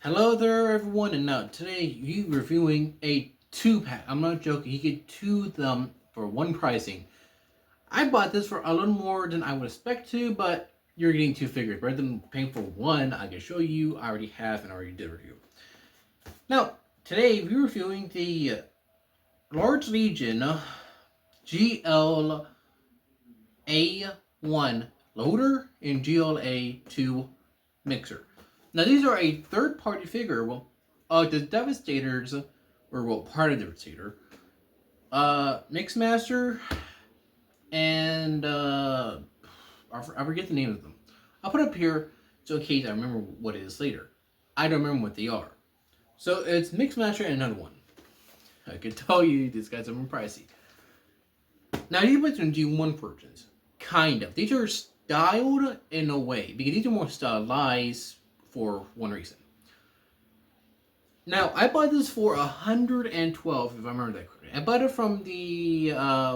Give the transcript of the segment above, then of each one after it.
Hello there, everyone, and now today we reviewing a two-pack. I'm not joking. You get two of them for one pricing. I bought this for a little more than I would expect to, but you're getting two figures. Rather than paying for one, I can show you. I already have and already did review. Now, today we're reviewing the Large Legion GLA1 loader and GLA2 mixer. Now these are a third-party figure. Well, the Devastators, or well, part of the Devastator, Mixmaster, and I forget the name of them. I'll put it up here so in case I remember what it is later. I don't remember what they are. So it's Mixmaster and another one. I can tell you these guys are more pricey. Now these ones are G1 versions, kind of. These are styled in a way because these are more stylized for one reason. Now I bought this for 112, if I remember that correctly. I bought it from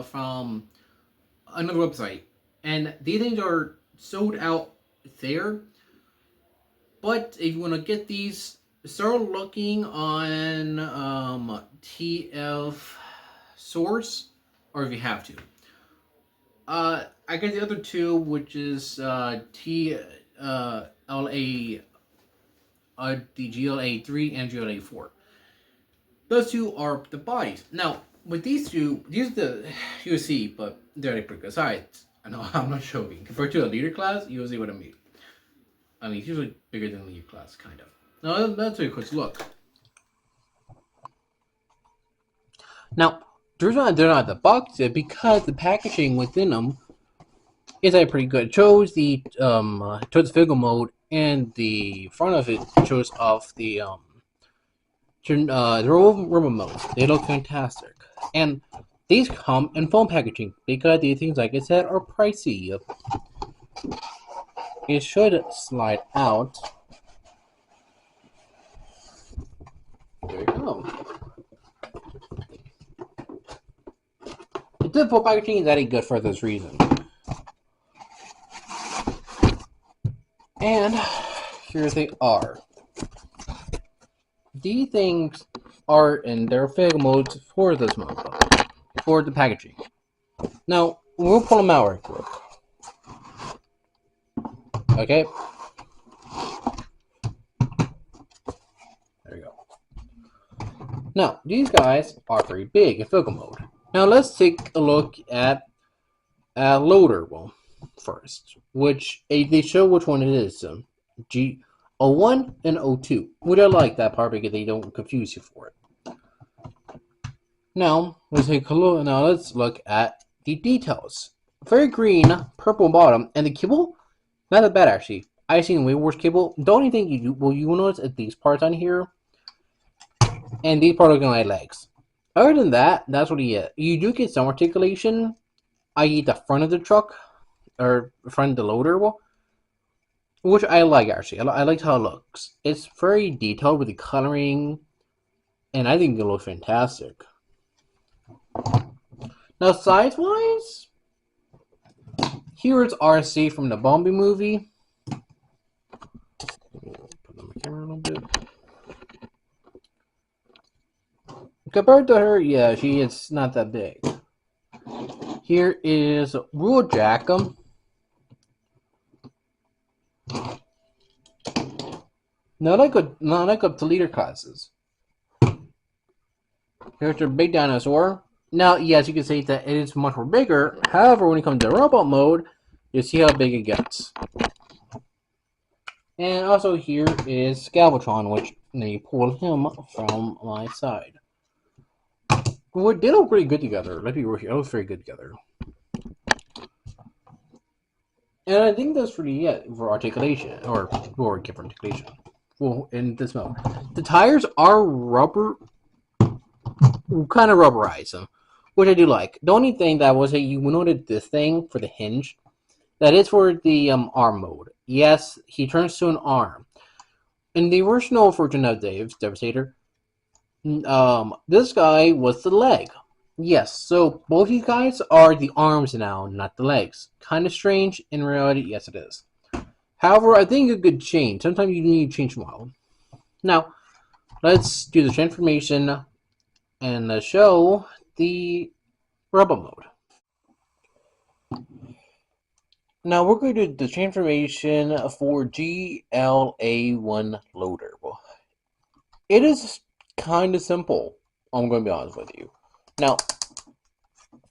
from another website, and these things are sold out there. But if you want to get these, start looking on TF Source, or if you have to. I got the other two, which is TLA. The GLA3 and GLA4. Those two are the bodies. Now, with these two, these are the UC, but they're pretty good size. I know I'm not showing. Compared to a leader class, you'll see what I mean. I mean, it's usually bigger than a leader class, kind of. Now, that's a quick look. Now, the reason why they're not the box is because the packaging within them is pretty good. It shows the physical mode, and the front of it shows off the rubber modes. They look fantastic, and these come in foam packaging because these things, like I said, are pricey. It should slide out. There you go. The foam packaging is that good for this reason. And here they are. These things are in their fig modes for this mode, for the packaging. Now, we'll pull them out right quick. Okay. There you go. Now, these guys are very big in fig mode. Now, let's take a look at a loader one first, which they show which one it is. G01 and 02, which I like that part because they don't confuse you for it. Now let's take a look. Now let's look at the details. Very green, purple bottom, and the cable, not that bad actually. I've seen way worse cable. The only thing you will notice is these parts on here, and these parts are looking like legs. Other than that, that's what you get. You do get some articulation, i.e. the front of the truck, or front of the loader, which I like actually. I like how it looks. It's very detailed with the coloring, and I think it looks fantastic. Now, size-wise, here is RC from the Bumblebee movie. Put on my camera a little bit. Compared to her, yeah, she is not that big. Here is Wheeljack. Not like up to leader classes. Here's your big dinosaur. Now, yes, you can say that it is much more bigger. However, when it comes to robot mode, you see how big it gets. And also here is Galvatron, which they pull him from my side. Well, they look pretty good together. Let's be real here. They look very good together. And I think that's really it for articulation, or for different articulation. Well, in this mode, the tires are rubber, kind of rubberized, which I do like. The only thing that was that you noted this thing for the hinge, that is for the arm mode. Yes, he turns to an arm. In the original version of Dave's Devastator, this guy was the leg. Yes, so both these guys are the arms now, not the legs. Kind of strange. In reality, yes it is. However, I think a good change. Sometimes you need to change model. Now, let's do the transformation and show the robot mode. Now we're going to do the transformation for GLA1 loader. Well, it is kind of simple. I'm going to be honest with you. Now,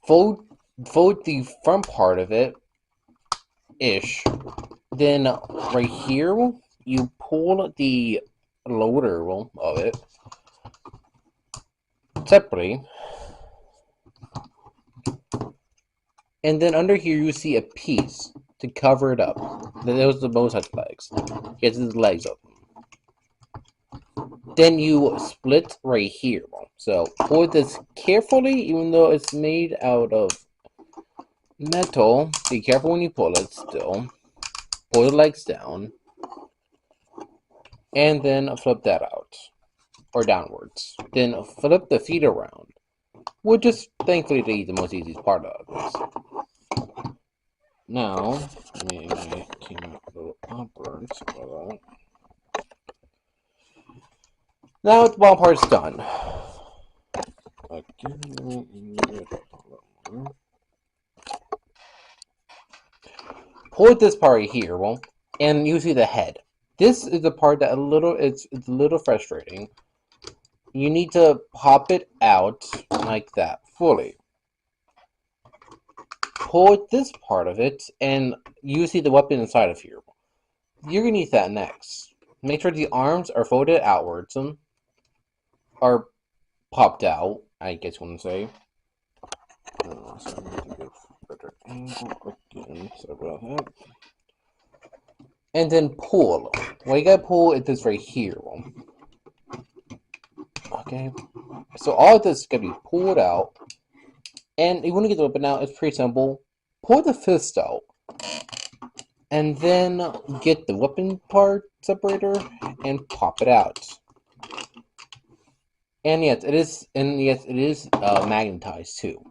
fold the front part of it, ish. Then right here, you pull the loader of it separately. And then under here, you see a piece to cover it up. Those are both sets of legs. He has his legs open. Then you split right here. So pull this carefully, even though it's made out of metal. Be careful when you pull it still. Pull the legs down. And then flip that out. Or downwards. Then flip the feet around. Which is thankfully the most easiest part of this. Now, let me make a little upwards for that. Now the bottom part's done. Pull this part right here, and you see the head. This is the part that it's a little frustrating. You need to pop it out like that, fully. Pull this part of it, and you see the weapon inside of here. You're gonna need that next. Make sure the arms are folded outwards, or popped out, I guess you want to say. So I need to get a better angle again. So about that. And then pull. What you gotta pull is this right here. Okay. So all of this is gonna be pulled out. And you want to get the weapon out, it's pretty simple. Pull the fist out. And then get the weapon part separator and pop it out. And yes, it is magnetized too.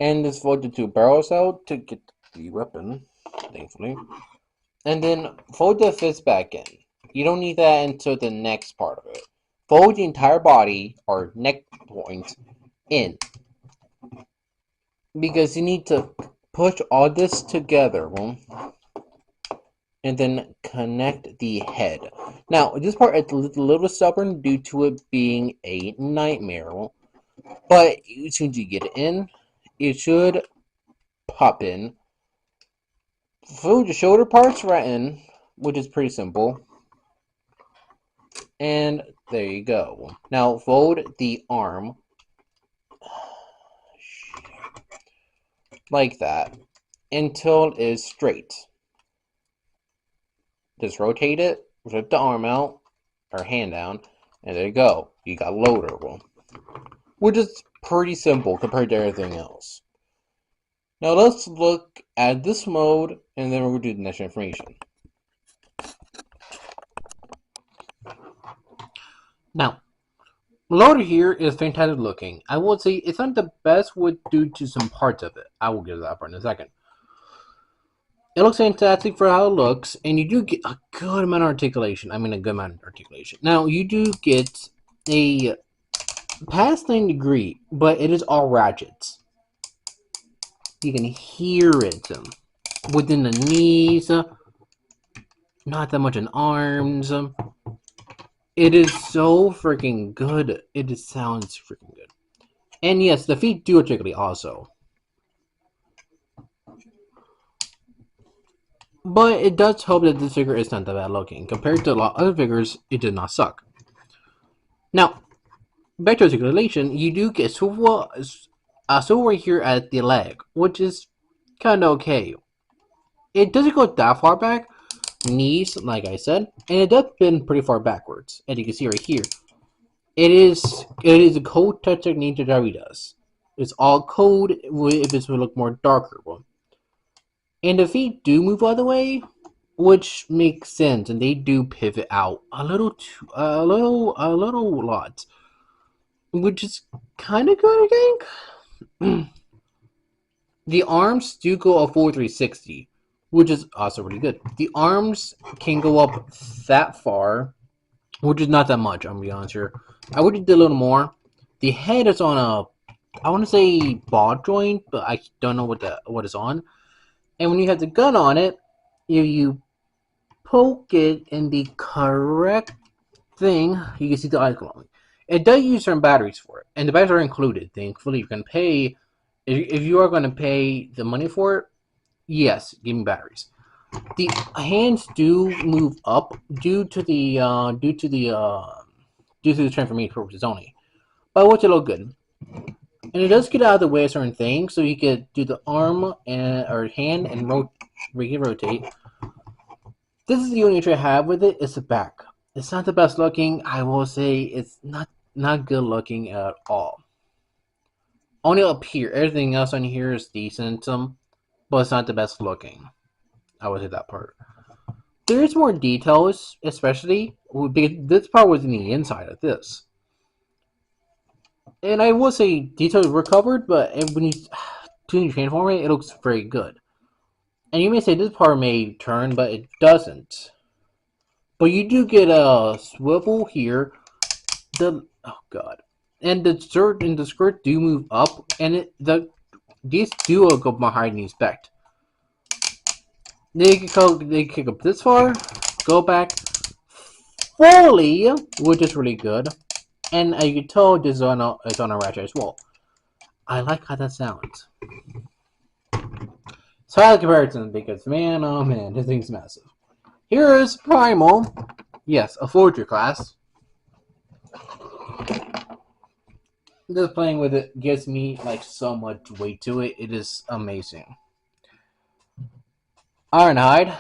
And just fold the two barrels out to get the weapon, thankfully. And then fold the fist back in. You don't need that until the next part of it. Fold the entire body or neck point in. Because you need to push all this together. And then connect the head. Now, this part is a little stubborn due to it being a nightmare. But as soon as you get it in, it should pop in. Fold the shoulder parts right in, which is pretty simple. And there you go. Now, fold the arm. Like that. Until it is straight. Just rotate it, flip the arm out, or hand down, and there you go. You got loader, which is pretty simple compared to everything else. Now let's look at this mode, and then we'll do the next information. Now, loader here is fantastic looking. I would say it's not the best due to some parts of it. I will get to that part in a second. It looks fantastic for how it looks, and you do get a good amount of articulation. I mean, a good amount of articulation. Now, you do get a past 9°, but it is all ratchets. You can hear it within the knees, not that much in arms. It is so freaking good. It just sounds freaking good. And yes, the feet do articulate also. But it does help that this figure is not that bad looking. Compared to a lot of other figures, it did not suck. Now, back to articulation, you do get swivel right here at the leg, which is kind of okay. It doesn't go that far back, knees, like I said, and it does bend pretty far backwards. And you can see right here, it is a cold touch technique that Jerry does. It's all cold if it's to look more darker one. And the feet do move out of the way, which makes sense, and they do pivot out a little lot, which is kind of good, I think. The arms do go a full 360, which is also really good. The arms can go up that far, which is not that much. I'm gonna be honest here. I would have did a little more. The head is on a, I want to say ball joint, but I don't know what is on. And when you have the gun on it, you poke it in the correct thing, you can see the eye glowing. It does use certain batteries for it, and the batteries are included. Thankfully, you can pay if you are going to pay the money for it. Yes, give me batteries. The hands do move up due to the transformation purposes only, but which it look good. And it does get out of the way of certain things, so you could do the arm and or hand and rotate. This is the only issue I have with it. It's the back. It's not the best looking. I will say it's not good looking at all. Only up here. Everything else on here is decent, but it's not the best looking. I would say that part. There is more details, especially this part was in the inside of this. And I will say details were covered, but when you transform it, it looks very good. And you may say this part may turn, but it doesn't. But you do get a swivel here. Oh god, and the skirt do move up, and these do go behind the expect. They kick up this far, go back fully, which is really good. And you can tell this is on a ratchet as well. I like how that sounds. So I like comparison because man, oh man, this thing's massive. Here is Primal. Yes, a forger class. Just playing with it gives me like so much weight to it. It is amazing. Ironhide.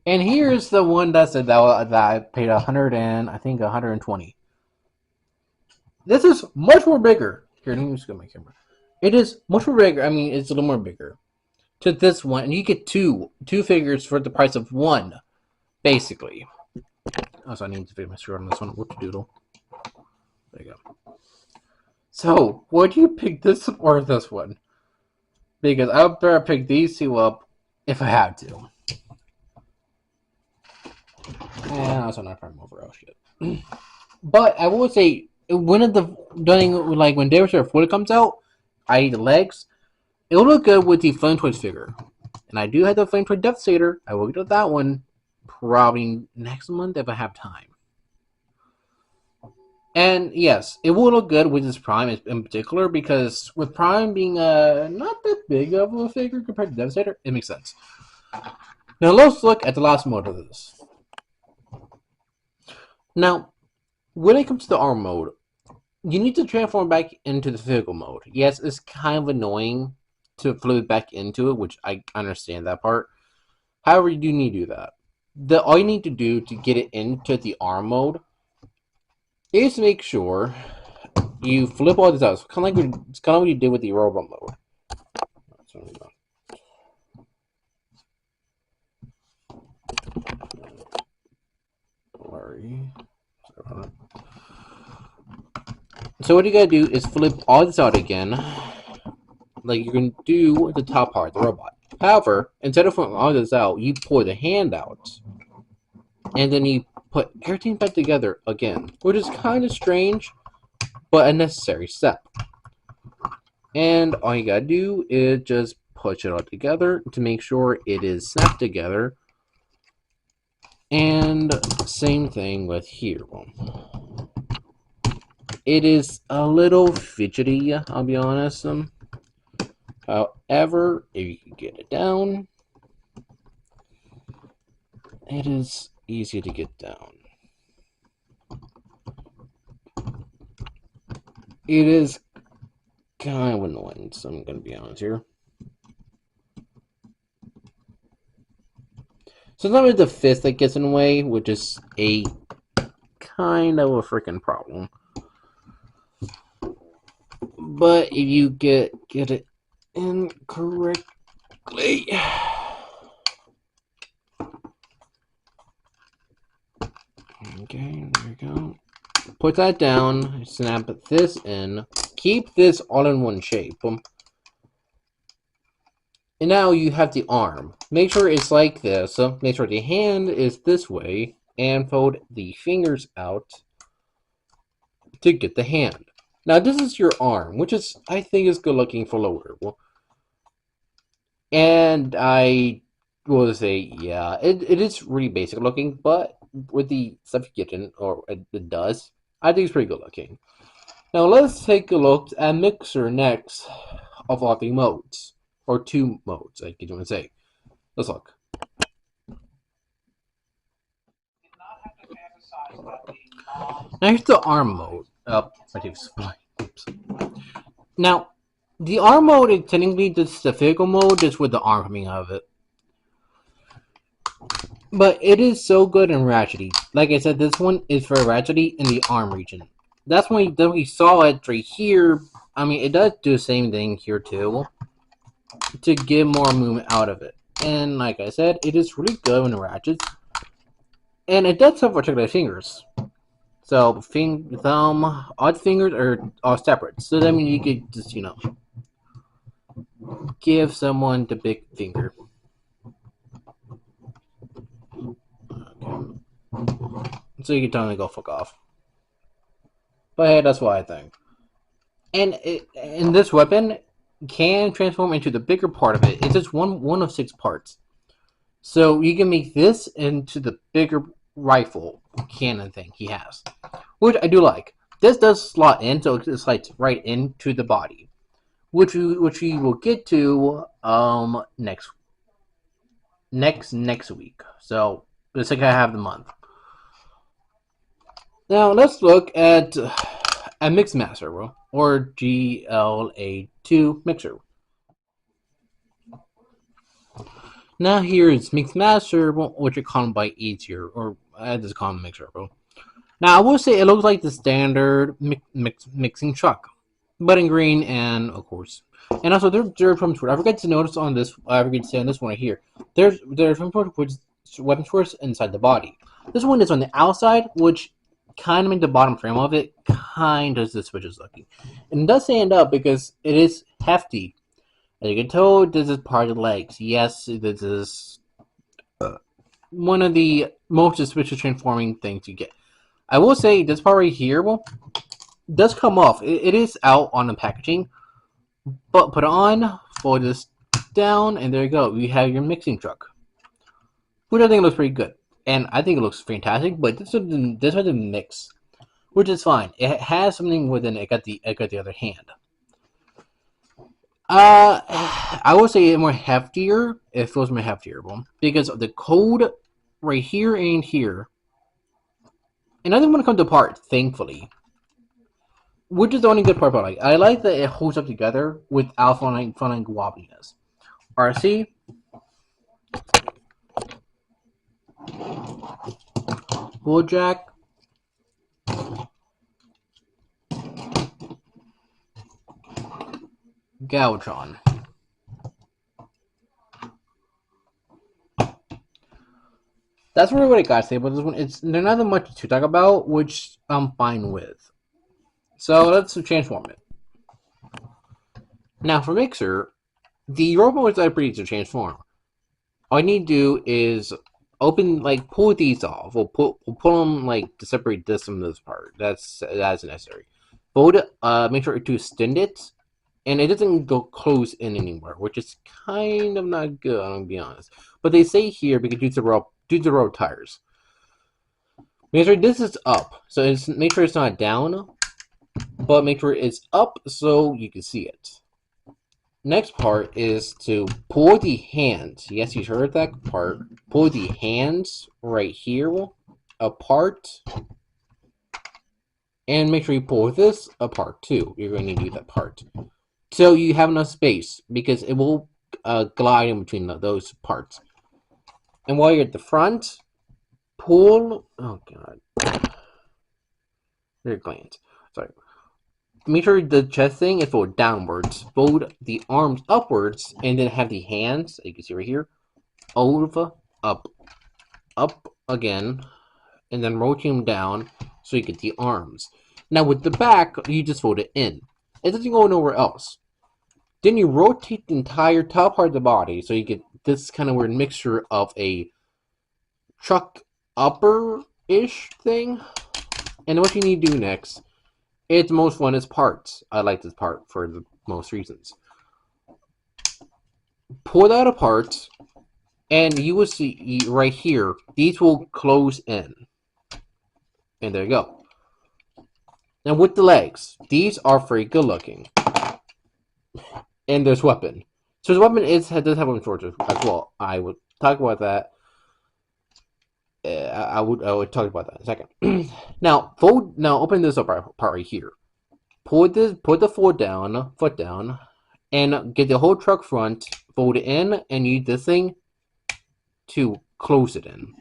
And here's the one that said that I paid 100 and I think 120. This is much more bigger. Here, let me just get my camera. It is much more bigger. I mean, it's a little more bigger. To this one, and you get two figures for the price of one, basically. Also, I need to fit my shirt on this one. Whoop doodle. There you go. So, would you pick this or this one? Because I would better pick these two up if I had to. And also not prime overall shit. But I will say, when when David Foot comes out, i.e. the legs, it will look good with the Flame Twitch figure. And I do have the Flame Twitch Devastator. I will get that one probably next month if I have time. And yes, it will look good with this Prime in particular, because with Prime being not that big of a figure compared to Devastator, it makes sense. Now let's look at the last mode of this. Now, when it comes to the arm mode, you need to transform back into the physical mode. Yes, it's kind of annoying to flip back into it, which I understand that part. However, you do need to do that. All you need to do to get it into the arm mode is make sure you flip all this out. It's kind of what you did with the robot mode. So what you gotta do is flip all this out again, like you can do the top part, the robot. However, instead of flipping all this out, you pull the hand out, and then you put everything back together again, which is kind of strange, but a necessary step. And all you gotta do is just push it all together to make sure it is snapped together. And same thing with here. It is a little fidgety, I'll be honest. However, if you can get it down, it is easy to get down. It is kind of annoying, so I'm going to be honest here. Sometimes it's the fist that gets in the way, which is a kind of a freaking problem. But if you get it in correctly, okay, there we go. Put that down, snap this in, keep this all in one shape. And now you have the arm. Make sure it's like this. So make sure the hand is this way, and fold the fingers out to get the hand. Now this is your arm, which is, I think, is good looking for lower. And I will say, yeah, it is really basic looking, but with the stuff you get in, or it does, I think it's pretty good looking. Now let's take a look at Mixer next of all the modes, or two modes, I can say. Let's look. Now here's the arm mode. Oops. Now, the arm mode is technically just the physical mode, just with the arm coming out of it. But it is so good in Ratchety. Like I said, this one is for Ratchety in the arm region. That's when we saw it right here. I mean, it does do the same thing here too, to get more movement out of it. And like I said, it is really good when it ratchets. And it does have articulated fingers. So, thumb, odd fingers are all separate. So that means you could just, give someone the big finger. So you can tell them to go fuck off. But hey, that's what I think. And this weapon can transform into the bigger part of it. It's just one of 6 parts. So you can make this into the bigger rifle cannon thing he has, which I do like. This does slot in, so it slides right into the body, which we will get to next week. So the second half of the month. Now let's look at a Mixmaster, or GLA2 Mixer. Now here is Mixmaster, which are called by easier, or I just call him Mixer. Now I will say it looks like the standard mixing truck, but in green, and of course, and also there's from I forgot to notice on this. I forget to say on this one right here. There's from weapon source inside the body. This one is on the outside, which kind of make the bottom frame of it kind of the switches looking, and it does stand up because it is hefty. As you can tell, this is part of the legs. Yes, this is one of the most suspicious transforming things you get. I will say this part right here, does come off. It is out on the packaging, but put it on, fold this down, and there you go. You have your mixing truck, which I think looks pretty good, and I think it looks fantastic. But this was the mix, which is fine. It has something within it. It got the other hand. I would say it's more heftier. It feels more heftier, because of the code right here and here. And I didn't want to come apart, thankfully. Which is the only good part about it. I like that it holds up together without feeling wobbliness. RC. Bulljack. Galvatron. That's really what I gotta say about this one. There's not that much to talk about, which I'm fine with. So let's transform it. Now for Mixer, the robot is pretty easy to transform. All you need to do is pull these off. We'll pull them to separate this from this part. That's necessary. Fold it, make sure to extend it, and it doesn't go close in anywhere, which is kind of not good, I'm gonna be honest. But they say here because use the row tires. Make sure this is up, so make sure it's not down, but make sure it's up so you can see it. Next part is to pull the hands. Yes, you heard that part. Pull the hands right here apart. And make sure you pull this apart too. You're going to need that part. So you have enough space, because it will glide in between those parts. And while you're at the front, pull... Oh, God. There are glands. Sorry. Make sure the chest thing is fold downwards. Fold the arms upwards, and then have the hands, you can see right here, over, up again, and then rotate them down so you get the arms. Now with the back, you just fold it in. It doesn't go nowhere else. Then you rotate the entire top part of the body, so you get this kind of weird mixture of a truck upper-ish thing. And what you need to do next, it's the most fun is parts. I like this part for the most reasons. Pull that apart, and you will see right here, these will close in. And there you go. And with the legs, these are very good looking. And there's weapon. So his weapon does have weapon shorts as well. I would talk about that. I would talk about that in a second. Now open this up part right here. Put the foot down, and get the whole truck front, fold it in, and use this thing to close it in.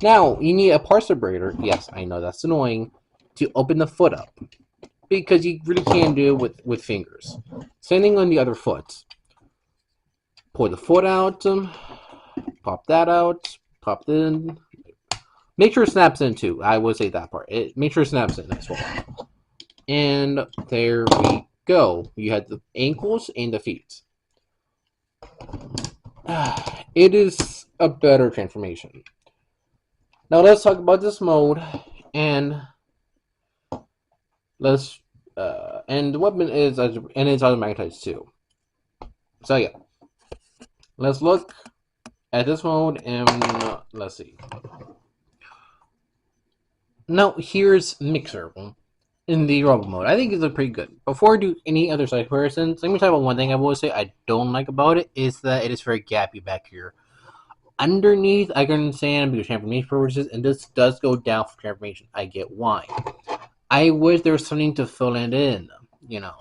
Now you need a part separator. Yes, I know that's annoying. To open the foot up, because you really can't do it with fingers. Same thing on the other foot. Pull the foot out, pop that out, pop it in. Make sure it snaps in too. I will say that part. Make sure it snaps in as well. And there we go. You had the ankles and the feet. It is a better transformation. Now let's talk about this mode, and let's and the weapon is it's automaticized too. So yeah, let's look at this mode and let's see. Now here's Mixer in the robot mode. I think it's pretty good. Before I do any other side comparisons, let me talk about one thing I will say I don't like about it is that it is very gappy back here. Underneath, I can understand because transformation purposes, and this does go down for transformation. I get why. I wish there was something to fill it in. You know,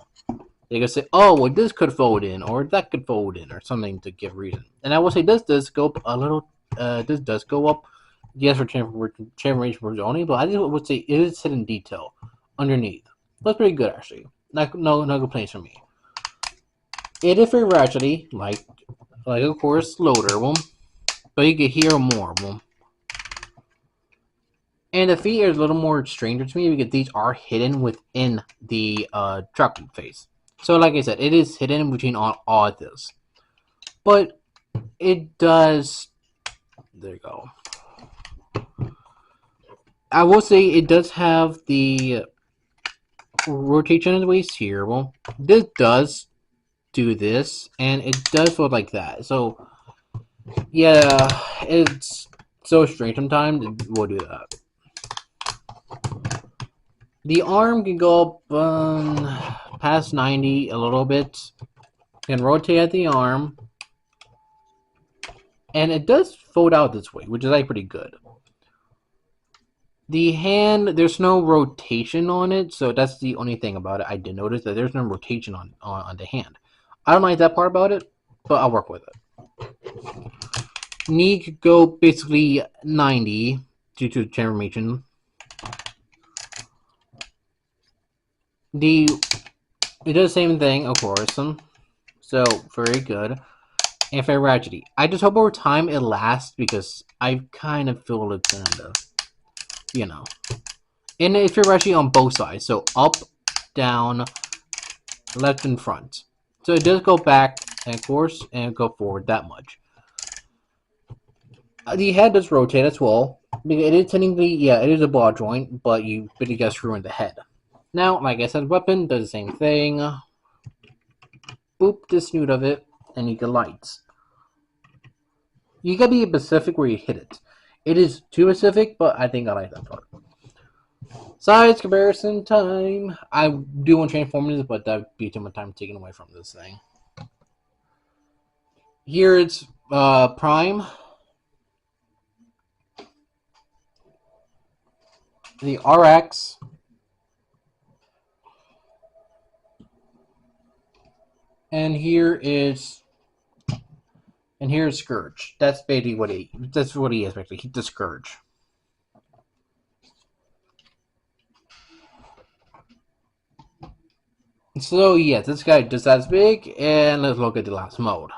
they could say, "Oh, well, this could fold in, or that could fold in, or something to give reason." And I will say this does go up a little. This does go up. Yes, for transformation purposes only, but I think I would say it is hidden detail underneath. That's pretty good actually. No complaints from me. It is very ratchety, like of course loader one, but you can hear more one. And the feet are a little more stranger to me because these are hidden within the truck face. So like I said, it is hidden between all of this. But it does... There you go. I will say it does have the rotation of the waist here. Well, this does do this, and it does fold like that. So, yeah, it's so strange sometimes. We'll do that. The arm can go up past 90 a little bit. You can rotate at the arm. And it does fold out this way, which is like pretty good. The hand, there's no rotation on it, so that's the only thing about it. I did notice that there's no rotation on the hand. I don't like that part about it, but I'll work with it. Knee could go basically 90 due to transformation. It does the same thing, of course. So very good. And very ratchety. I just hope over time it lasts because I kind of feel it's gonna, you know. And it's very ratchety on both sides. So up, down, left, and front. So it does go back, and of course, and go forward that much. The head does rotate as well. It is technically, yeah, it is a ball joint, but you got screw in the head. Now, like I said, weapon does the same thing. Boop the snoot of it, and you get lights. You gotta be specific where you hit it. It is too specific, but I think I like that part. Size comparison time. I do want transformers, but that'd be too much time taken away from this thing. Here it's Prime. The RX. And here's Scourge. That's basically what he is basically. He's the Scourge. So yeah, this guy just as big, and let's look at the last mode.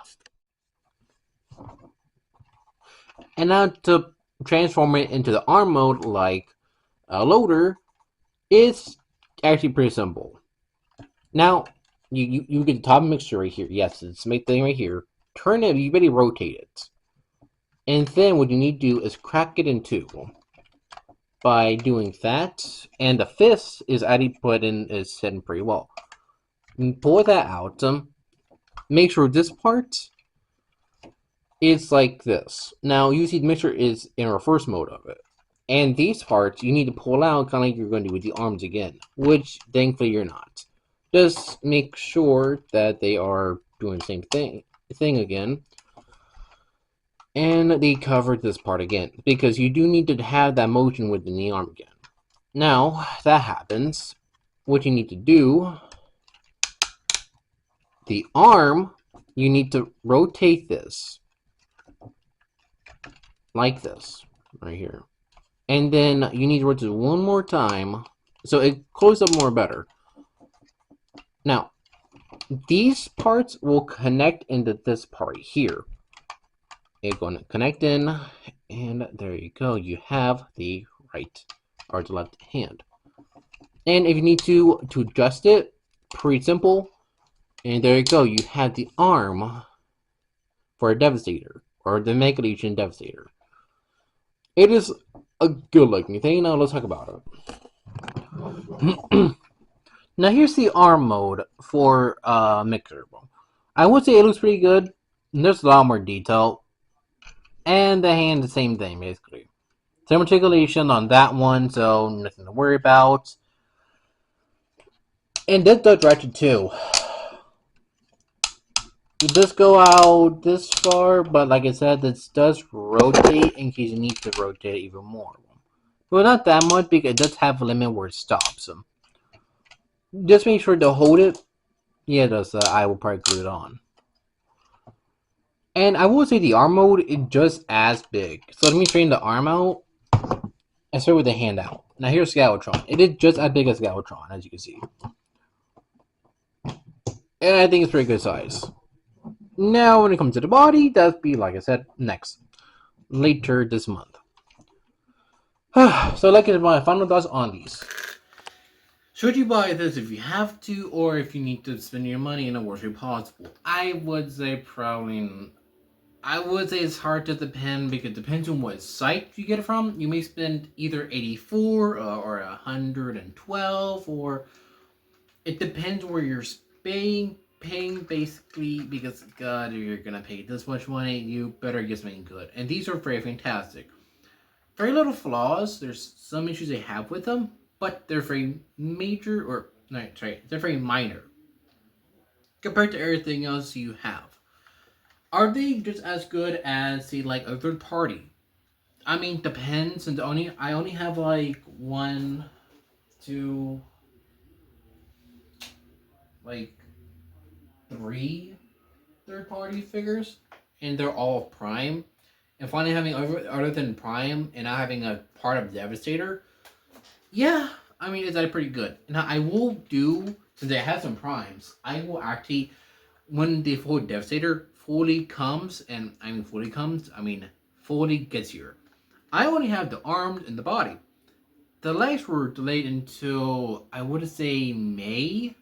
And now to transform it into the arm mode, like a loader, it's actually pretty simple. Now, You get the top mixture right here. Yes, it's the thing right here. Turn it. You better rotate it. And then what you need to do is crack it in two. By doing that, and the fist is already put in, is set in pretty well. You pull that out. Make sure this part is like this. Now, usually the mixture is in reverse mode of it. And these parts you need to pull out kind of like you're going to do with the arms again, which thankfully you're not. Just make sure that they are doing the same thing again. And they covered this part again, because you do need to have that motion within the arm again. Now, that happens. What you need to do, the arm, you need to rotate this. Like this, right here. And then you need to rotate it one more time, so it closes up more better. Now, these parts will connect into this part here. It's going to connect in, and there you go. You have the right or the left hand. And if you need to adjust it, pretty simple. And there you go. You have the arm for a Devastator, or the Mega Legion Devastator. It is a good looking thing. Now let's talk about it. Now here's the arm mode for Mixer. I would say it looks pretty good. There's a lot more detail. And the hand, the same thing, basically. Same articulation on that one, so nothing to worry about. And this does ratchet too. It does go out this far, but like I said, this does rotate in case you need to rotate it even more. Well, not that much, because it does have a limit where it stops. Just make sure to hold it. Yeah, it does. I will probably glue it on. And I will say the arm mode is just as big. So let me straighten the arm out and start with the hand out. Now here's Scoutron. It is just as big as Scoutron, as you can see. And I think it's pretty good size. Now when it comes to the body, that'll be, like I said, next. Later this month. So like my final thoughts on these. Should you buy this if you have to, or if you need to spend your money in the worst way possible? I would say probably... I would say it's hard to depend, because it depends on what site you get it from. You may spend either 84 or 112, or it depends where you're paying basically, because God, if you're gonna pay this much money, you better get something good. And these are very fantastic. Very little flaws. There's some issues they have with them, but they're very major, or no, sorry, they're very minor compared to everything else you have. Are they just as good as, say, like a third party? I mean, depends. And I only have like 1, 2, like 3 third party figures, and they're all Prime. And finally having other than Prime and not having a part of Devastator, yeah, I mean, it's pretty good. Now I will do, since I have some Primes, I will actually, when the full Devastator fully comes, and I mean fully gets here, I only have the arms and the body. The legs were delayed until, I would say, May.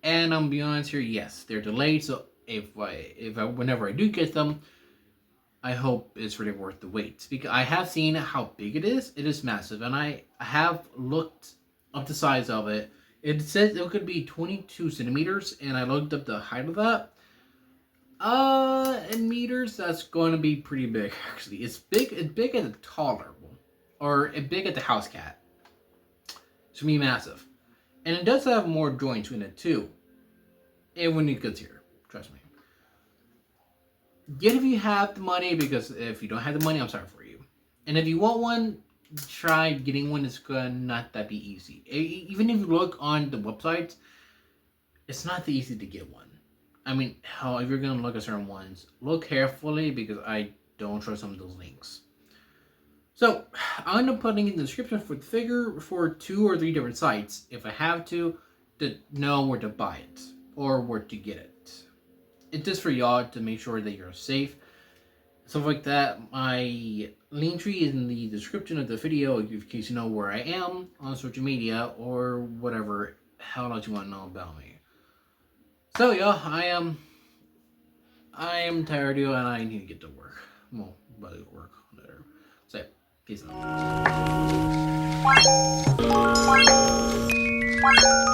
And I'm be honest here, yes, they're delayed. So whenever I do get them, I hope it's really worth the wait, because I have seen how big it is. It is massive, and I have looked up the size of it. It says it could be 22 centimeters, and I looked up the height of that. In meters, that's going to be pretty big, actually. It's big as a taller one, or big as the house cat. It's going to be massive. And it does have more joints in it, too. And when it gets here, trust me. Get if you have the money, because if you don't have the money, I'm sorry for you. And if you want one, try getting one. It's gonna not that be easy. Even if you look on the websites, it's not that easy to get one. I mean, hell, if you're gonna look at certain ones, look carefully, because I don't trust some of those links. So, I'll end up putting in the description for the figure for 2 or 3 different sites, if I have to know where to buy it, or where to get it. It's just for y'all to make sure that you're safe. Stuff like that. My link tree is in the description of the video, in case you know where I am on social media, or whatever hell else you want to know about me. So yeah, I am tired of you and I need to get to work. Well, but work later. So yeah, peace out.